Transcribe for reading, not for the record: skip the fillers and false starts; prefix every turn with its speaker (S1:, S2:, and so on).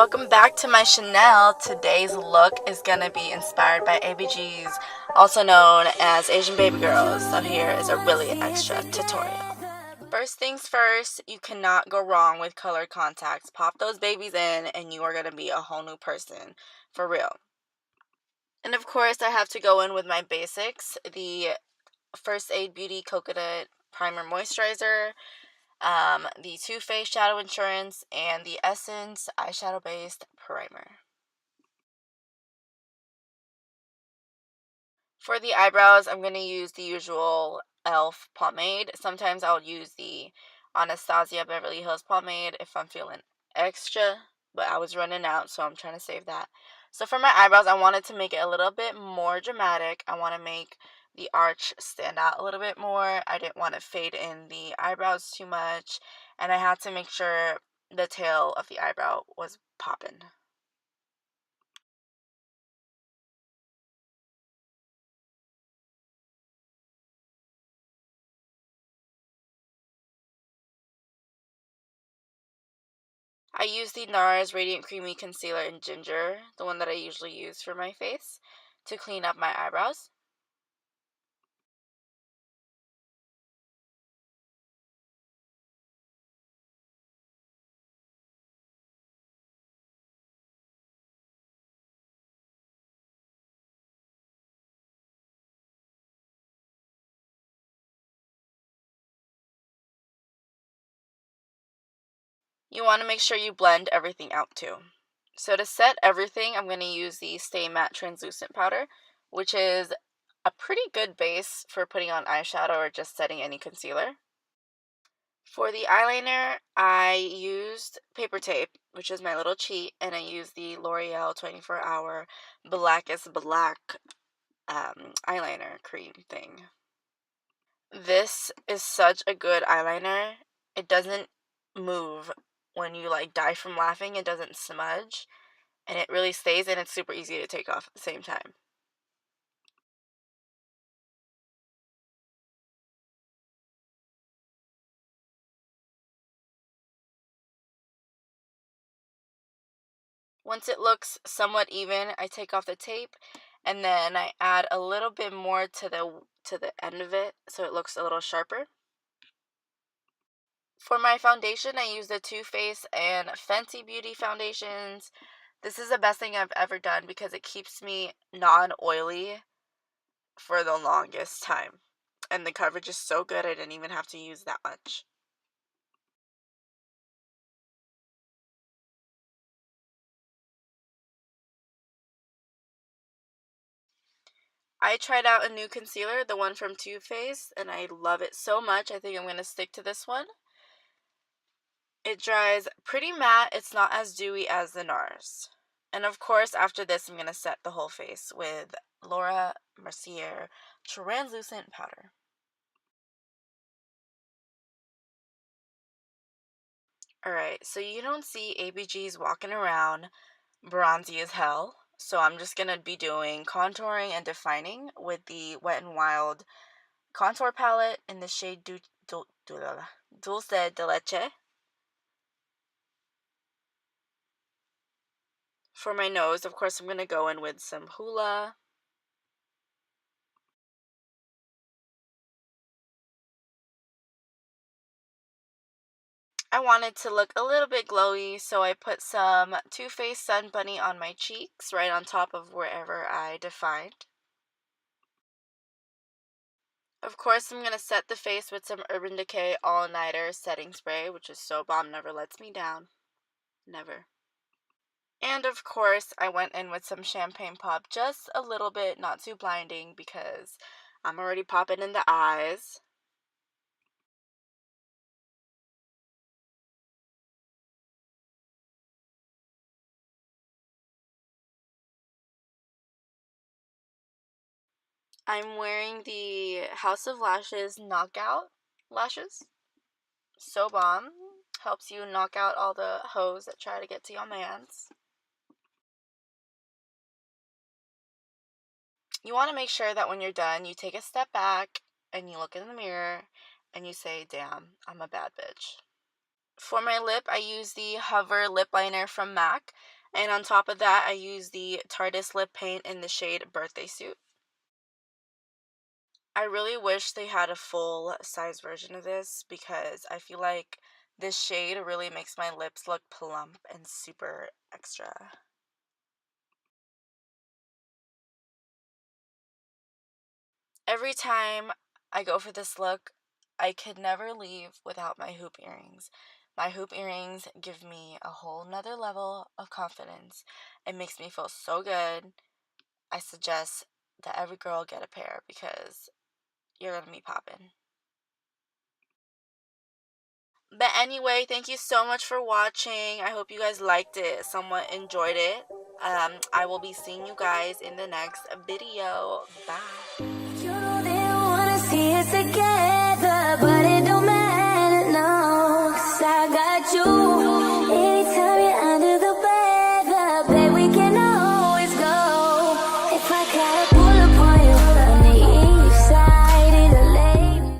S1: Welcome back to my Chanel. Today's look is gonna be inspired by ABGs, also known as Asian baby girls. So here is a really extra tutorial. First things first, you cannot go wrong with colored contacts. Pop those babies in and you are gonna be a whole new person, for real. And of course, I have to go in with my basics, the First Aid Beauty Coconut Primer Moisturizer, the Too Faced Shadow Insurance, and the Essence Eyeshadow Based Primer. For the eyebrows, I'm going to use the usual e.l.f. pomade. Sometimes I'll use the Anastasia Beverly Hills pomade if I'm feeling extra, but I was running out, so I'm trying to save that. So for my eyebrows, I wanted to make it a little bit more dramatic. I want to make the arch stand out a little bit more. I didn't want to fade in the eyebrows too much, and I had to make sure the tail of the eyebrow was popping. I use the NARS Radiant Creamy Concealer in Ginger, the one that I usually use for my face, to clean up my eyebrows. You want to make sure you blend everything out too. So to set everything, I'm going to use the Stay Matte Translucent Powder, which is a pretty good base for putting on eyeshadow or just setting any concealer. For the eyeliner, I used paper tape, which is my little cheat, and I used the L'Oreal 24-hour Blackest Black eyeliner cream thing. This is such a good eyeliner. It doesn't move when you die from laughing. It doesn't smudge, and it really stays, and it's super easy to take off at the same time. Once it looks somewhat even, I take off the tape and then I add a little bit more to the end of it so it looks a little sharper. For my foundation, I use the Too Faced and Fenty Beauty foundations. This is the best thing I've ever done because it keeps me non-oily for the longest time. And the coverage is so good, I didn't even have to use that much. I tried out a new concealer, the one from Too Faced, and I love it so much. I think I'm going to stick to this one. It dries pretty matte. It's not as dewy as the NARS. And of course, after this, I'm going to set the whole face with Laura Mercier Translucent Powder. Alright, so you don't see ABGs walking around bronzy as hell. So I'm just going to be doing contouring and defining with the Wet n Wild contour palette in the shade Dulce de Leche. For my nose, of course, I'm going to go in with some Hoola. I wanted to look a little bit glowy, so I put some Too Faced Sun Bunny on my cheeks, right on top of wherever I defined. Of course, I'm going to set the face with some Urban Decay All Nighter Setting Spray, which is so bomb, never lets me down. Never. And of course, I went in with some Champagne Pop, just a little bit, not too blinding, because I'm already popping in the eyes. I'm wearing the House of Lashes Knockout lashes. So bomb. Helps you knock out all the hoes that try to get to your mans. You want to make sure that when you're done, you take a step back and you look in the mirror and you say, damn, I'm a bad bitch. For my lip, I use the Hover Lip Liner from MAC. And on top of that, I use the Tarte Lip Paint in the shade Birthday Suit. I really wish they had a full size version of this because I feel like this shade really makes my lips look plump and super extra. Every time I go for this look, I could never leave without my hoop earrings. My hoop earrings give me a whole nother level of confidence. It makes me feel so good. I suggest that every girl get a pair because you're gonna be popping. But anyway, thank you so much for watching. I hope you guys liked it, somewhat enjoyed it. I will be seeing you guys in the next video. Bye.